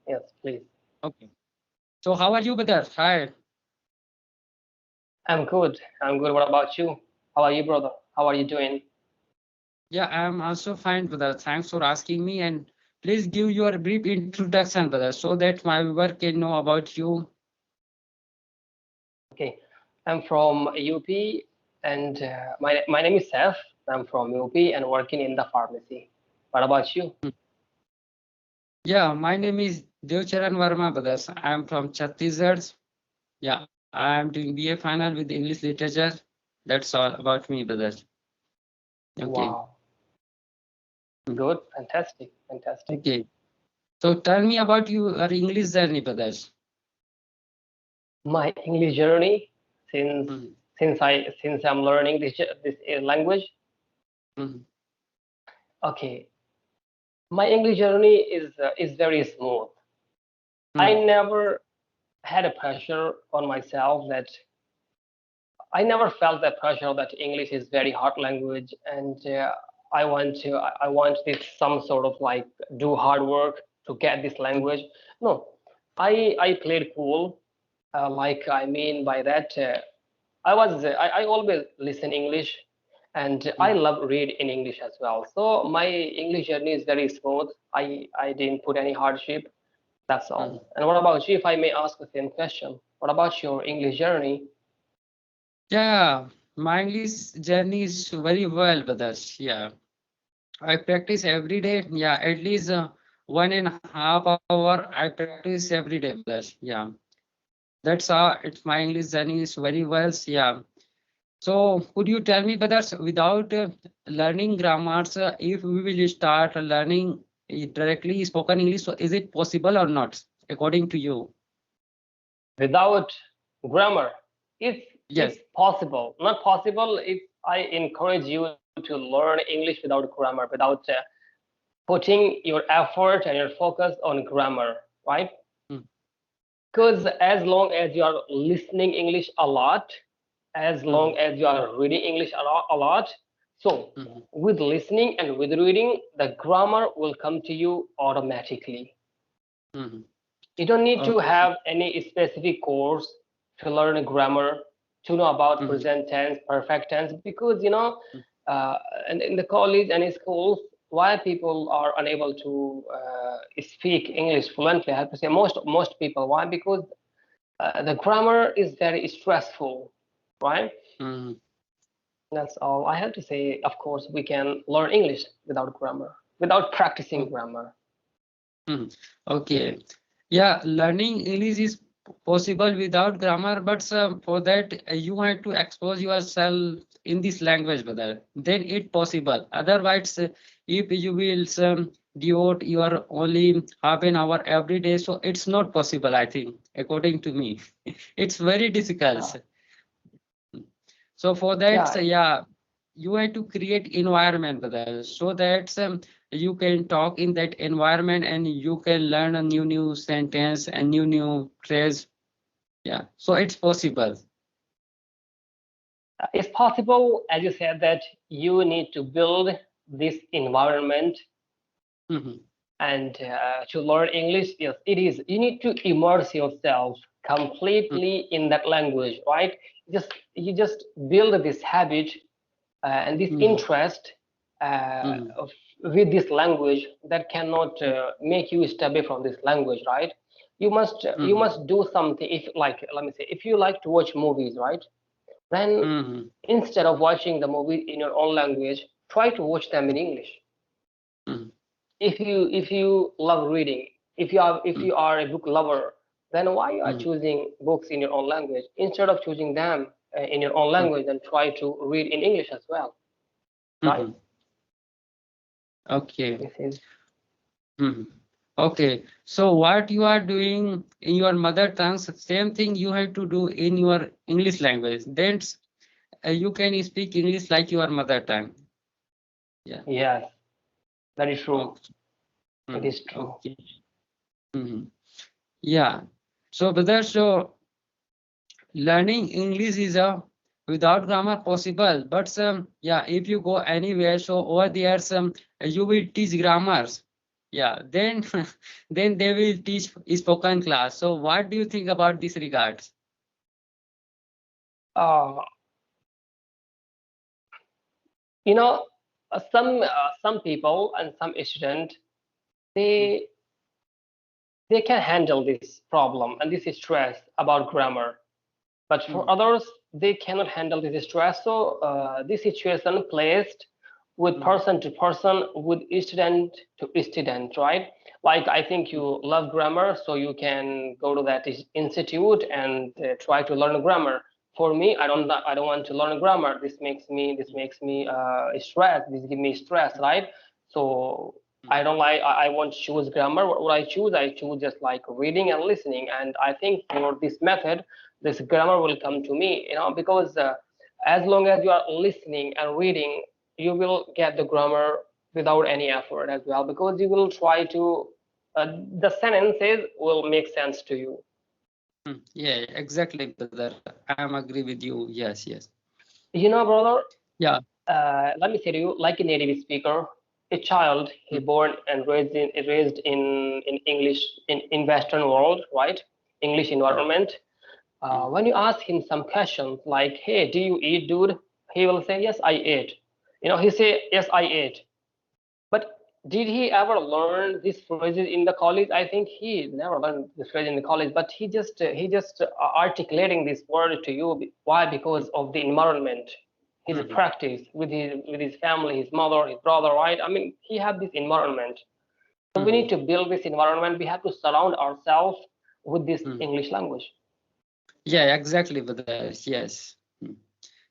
Yes, please. Okay. So how are you, brother? Hi. I'm good. I'm good. What about you? How are you, brother? How are you doing? Yeah, I'm also fine, brother. Thanks for asking me. And please give your brief introduction, brother, so that my viewer can know about you. Okay. I'm from UP, and my name is Saif. I'm from UP and working in the pharmacy. What about you? Yeah, my name is Devcharan Verma, brothers. I'm from Chhattisgarh. Yeah, I'm doing BA final with English literature. That's all about me, brothers. Okay. Wow. Good. Fantastic. Fantastic. Okay. So tell me about your English journey, brothers. My English journey since Mhm, since I'm learning this language. mhm, Okay. My English journey is very smooth. I mhm, never had a pressure on myself that I never felt that pressure that English is very hard language and I want this some sort of like do hard work to get this mhm, language. No, I played cool. Like I mean by that, I always listen English, and I mhm, love read in English as well. So my English journey is very smooth. I didn't put any hardship. That's mhm. all. And what about you? If I may ask the same question, what about your English journey? Yeah, my English journey is very well, brothers. Yeah, I practice every day. Yeah, at least 1.5 hour I practice every day, brothers. Yeah, that's how it's my English journey is very well. Yeah. So could you tell me, brothers, without learning grammars, if we will start learning directly spoken English, so is it possible or not, according to you? Without grammar, it's Yes. possible. Not possible if I encourage you to learn English without grammar, without putting your effort and your focus on grammar, right? Mm, Because as long as you are listening English a lot, as long mhm, as you are reading English a lot, so mhm, with listening and with reading, the grammar will come to you automatically. mhm. You don't need to Okay. have any specific course to learn grammar, to know about Mhm, present tense, perfect tense, because uh, in the college and in schools, why people are unable to speak English fluently? I have to say most people. Why? Because the grammar is very stressful, right? mhm, That's all I have to say. Of course, we can learn English without grammar, without practicing okay. grammar. Mhm. Okay. Yeah, learning English is possible without grammar, but for that you have to expose yourself in this language, brother. Then it possible. Otherwise, if you will devote your only half an hour every day, so it's not possible, I think, according to me. It's very Uh, difficult. So for that, yeah, yeah, you have to create environment, brother, so that you can talk in that environment and you can learn a new sentence and new phrase. Yeah, so it's possible. it's possible, as you said, that you need to build this environment Mhm, and to learn English. Yes, it is. You need to immerse yourself mhm, completely in that language, right? You just build this habit and this mhm, interest uh, mhm, of, with this language that cannot make you stay away from this language, right? You mhm, must do something. If like let me say, if you like to watch movies, right? Then mhm, instead of watching the movie in your own language, try to watch them in English. mhm, If you love reading, if mhm, you are a book lover, then why you are mhm, choosing books in your own language instead of choosing them in your own mhm, language? Then try to read in English as well, right? mhm. Okay. This is Mhm. Okay. So what you are doing in your mother tongue, same thing you have to do in your English language. Then you can speak English like your mother tongue. Yeah. yes, very true. Okay. It Mhm. is true. Okay. Mhm. Yeah. So, brother, so learning English is a without grammar possible, but yeah, if you go anywhere, so over there, some you will teach grammars. Yeah, then then they will teach spoken class. So what do you think about this regards? uh, you know, some people and some students, Mm, they they can handle this problem and this stress about grammar, but for mm, others they cannot handle this stress. So this situation placed with mm, person to person, with student to student, right? Like I think mm, you love grammar, so you can go to that institute and try to learn grammar. For me, mm, I don't want to learn grammar. This makes me stress. This give me stress, right? So mm, I don't like. I won't choose grammar. What I choose, I choose just like reading and listening. And I think for this method, this grammar will come to me, because as long as you are listening and reading, you will get the grammar without any effort as well, because you will try to the sentences will make sense to you. mm. Yeah, exactly, brother. I'm agree with you. Yes, yes. Brother, Yeah. let me say to you, like a native speaker, a child Mm, he born and raised in English, in Western world, right? English yeah. environment. Mm, When you ask him some questions like, "Hey, do you eat, dude?" He will say, "Yes, I ate." He say, "Yes, I ate." But did he ever learn these phrases in the college? I think he never learned this phrase in the college, but he just articulating this word to you. Why? mm, Because of the environment, his mm, practice with his family, his mother, his brother, right? I mean, he had this environment. So we need mm, to build this environment. We have to surround ourselves with this mm. English language. Yeah, exactly, brother. Yes. Mm.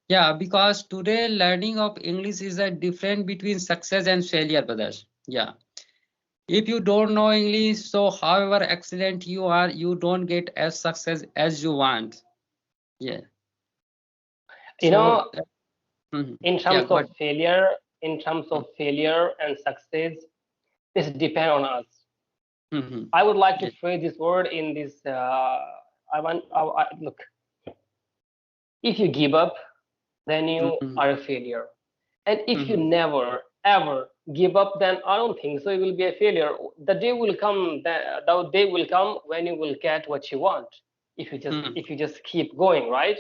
Yeah, because today learning of English is a difference between success and failure, brothers. Yeah. If you don't know English, so however excellent you are, you don't get as success as you want. Yeah. You So, know, mhm. in Yeah, terms of God. failure, in terms Mm, of failure and success, this depend on us. mhm. I would like to Yeah. phrase this word in this. Look, if you give up, then you Mhm. are a failure. And if you Mhm. never ever give up, then I don't think so. You will be a failure. The day will come. The day will come when you will get what you want. If you just Mhm. if you just keep going, right?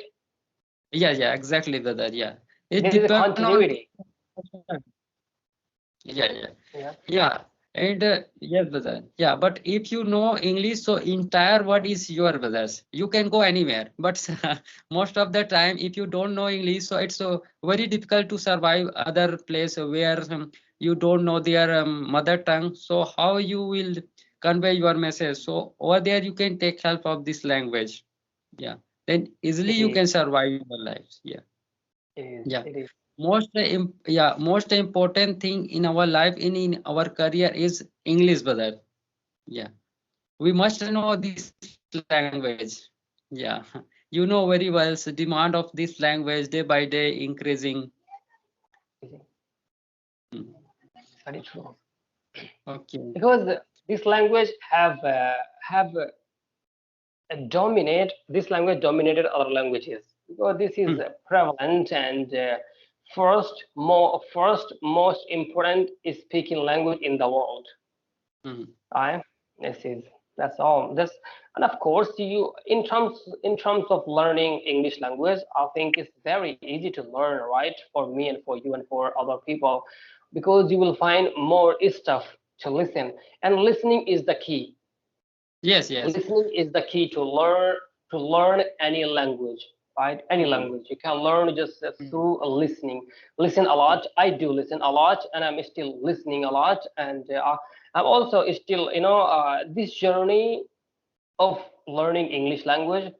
Yeah, yeah, exactly, brother. Yeah. It There is a depends on continuity. yeah, yeah. Yeah. Yeah, and yes, brother. Yeah, but if you know English, so entire world is your brothers. You can go anywhere. But most of the time, if you don't know English, so it's very difficult to survive other place where you don't know their mother tongue. So how you will convey your message? So over there, you can take help of this language. Yeah, then easily It you is. can survive your lives. Yeah, It is. yeah. It is. Most important thing in our life in our career is English, brother. Yeah, we must know this language. Yeah, you know very well. So demand of this language day by day increasing. Mm, It's very true. okay. Because this language dominate this language dominated other languages, because this is Mm, prevalent, and first most important is speaking language in the world. mm, I this is That's all. This And of course, you in terms of learning English language, I think it's very easy to learn, right? For me and for you and for other people, because you will find more stuff to listen, and listening is the key. yes, yes. Listening is the key to learn any language, right? Any Mm, language you can learn just mm, through listening. Listen a mm, lot. I do listen a lot, and I'm still listening a lot, and I'm also still, this journey of learning English language.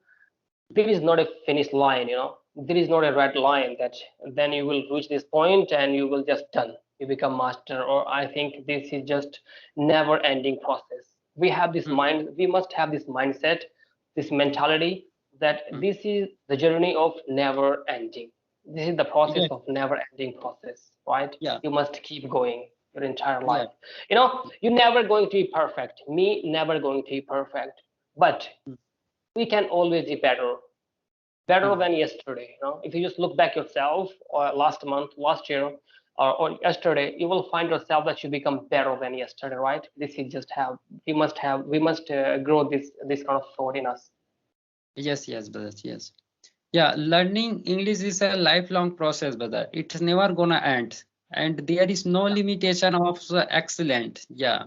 There is not a finish line. There is not a red line that then you will reach this point and you will just done, you become master. Or I think this is just never ending process. We must have this mindset, this mentality, that mm. this is the journey of never ending. This is the process Yeah, of never ending process, right? yeah, You must keep going your entire yeah. life. You're never going to be perfect, me never going to be perfect, but Mm, we can always be better mm, than yesterday. If you just look back yourself, or last month, last year, or yesterday, you will find yourself that you become better than yesterday, right? This is just how we must grow this kind of thought in us. Yes, yes, brother. Yes. Yeah, learning English is a lifelong process, brother. It's never gonna end. And there is no limitation of excellent. Yeah.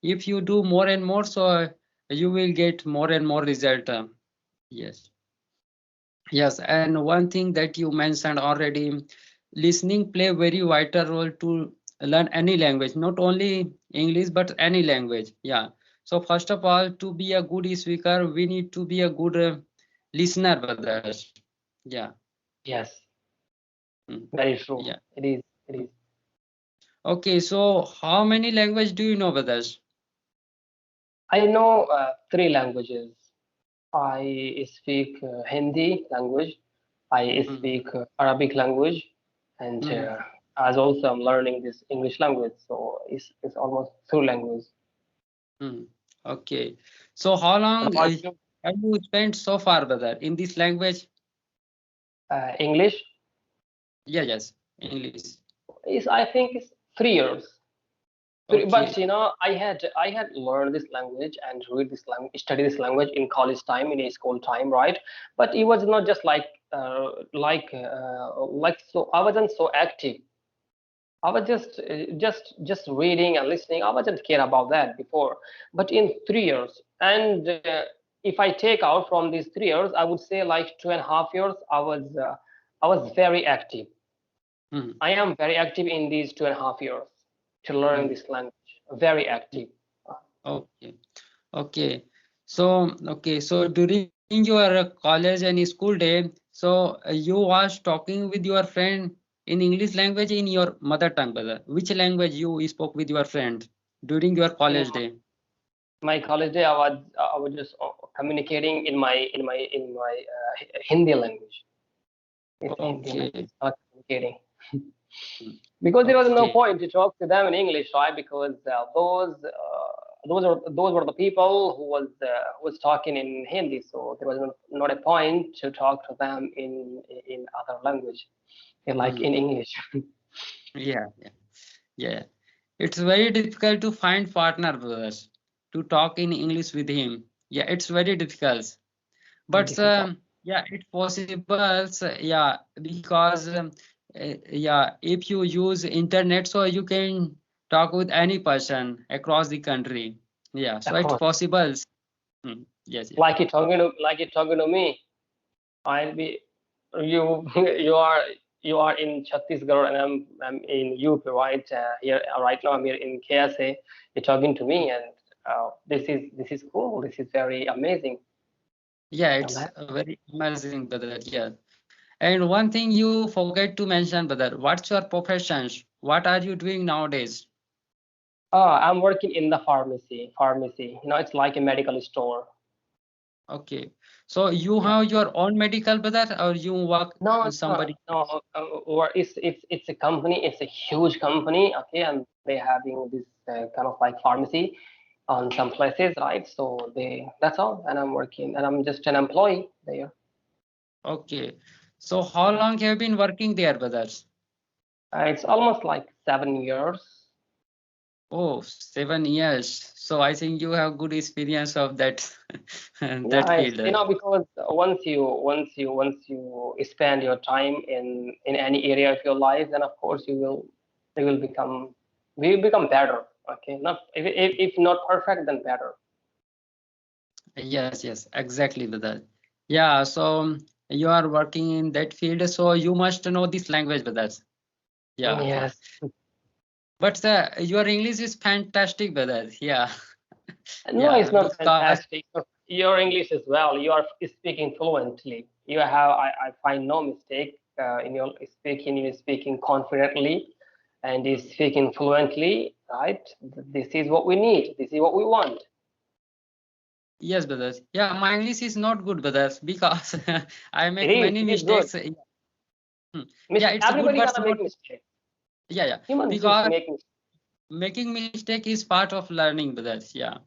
If you do more and more, so you will get more and more result. Yes. Yes. And one thing that you mentioned already, listening play very vital role to learn any language, not only English, but any language. Yeah. So first of all, to be a good speaker, we need to be a good listener, brothers. Yeah. Yes, Mm. very Yeah. true. It is. It is. Okay, so how many language do you know, brothers? I know three languages. I speak Hindi language. I Mm, speak Arabic language, and mm, as also I'm learning this English language. So it's almost two languages. mm. Okay. So how What long about you? have you spent so far, brother, in this language? English Yeah, yes, English. is I think it's 3 years. But Okay. I had learned this language and read this language, study this language in college time, in a school time, right? But it was not just like so. I wasn't so active. I was just reading and listening. I wasn't care about that before. But in 3 years, and if I take out from these 3 years, I would say like 2.5 years. I was very active. Mm, I am very active in these 2.5 years to learn mm, this language. Very mm. active. Okay. Okay. So during your college and school day, so you was talking with your friend in English language in your mother tongue, brother. Which language you spoke with your friend during your In college day? my college day, I was just communicating in my Hindi language. It's Hindi Okay. language. I was communicating because there was no Okay. point to talk to them in English, right? Because those were the people who was talking in Hindi, so there was not a point to talk to them in other language, like Mm, in English. yeah, yeah, yeah. It's very difficult to find partner, brothers, to talk in English with him. Yeah, it's very difficult. Very But difficult. yeah, it's possible. Yeah, because yeah, if you use internet, so you can talk with any person across the country. Yeah, so it's Across. possible. Yes, yes. Like you talking to me. I'll be you you are you are in Chhattisgarh and I'm in UP, right? Here right now I'm here in KSA. You're talking to me, and this is cool. This is very amazing. Yeah, I'm it's happy. very amazing, brother. Yeah. And one thing you forget to mention, brother, what's your professions? What are you doing nowadays? I'm working in the pharmacy. Pharmacy, it's like a medical store. Okay. So you Yeah. have your own medical, brother, or you work No, in no, somebody else? no. Or it's a company. It's a huge company. Okay, and they having this kind of like pharmacy on some places, right? So that's all. And I'm working, and I'm just an employee there. Okay. So how long have you been working there, brothers? It's almost like 7 years. Oh, 7 years. So I think you have good experience of that that Yeah, field. because once you spend your time in any area of your life, then of course you will become better. Okay, not if not perfect, then better. Yes, yes, exactly, brother. Yeah, so you are working in that field, so you must know this language, brothers. Yeah. Yes. But your English is fantastic, brother. Yeah. No, it's Yeah, not because fantastic. Your English as well. You are speaking fluently. I find no mistake in your speaking. You're speaking confidently and is speaking fluently, right? This is what we need. This is what we want. yes, brothers. Yeah, my English is not good, brothers, because I It make is. many It is good. mistakes. Yeah, it's good, Everybody but gonna not. make mistakes. Yeah, yeah. Human beings Because make mistakes. making mistake is part of learning, brothers. Yeah.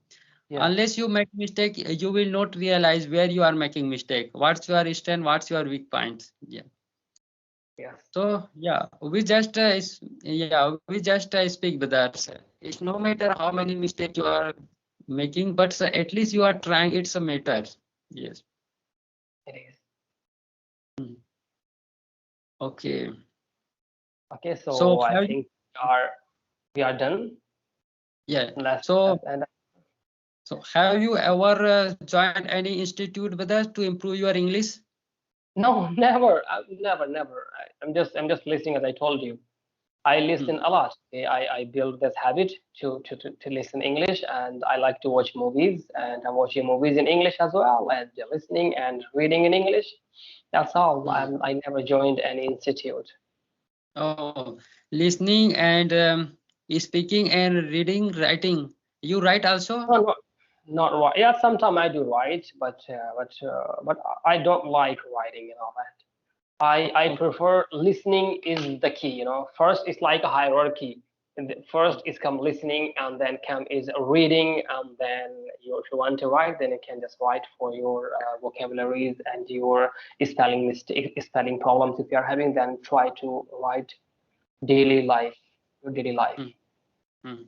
Yeah. Unless you make mistake, you will not realize where you are making mistake. What's your strength? What's your weak points? Yeah. Yes, So yeah, we just speak with that. It's no matter how many mistakes you are making, but at least you are trying. It's a matter. Yes. it is. Mm. Okay. Okay, So so I have you, think we are done. yeah. Let's So and have you ever joined any institute with us to improve your English? no, never, never. I'm just listening, as I told you. I Hmm. listen a lot. Okay? I build this habit to listen English, and I like to watch movies, and I'm watching movies in English as well, and listening and reading in English. That's all. Hmm. I never joined any institute. Oh, listening and speaking and reading, writing. You write also? No, not right. Yeah, sometimes I do write, but I don't like writing and all that. I Okay. prefer listening is the key. First it's like a hierarchy. And first is come listening, and then come is reading, and then if you want to write, then you can just write for your vocabularies and your spelling problems if you are having. Then try to write daily life, your daily life. Hmm. Hmm.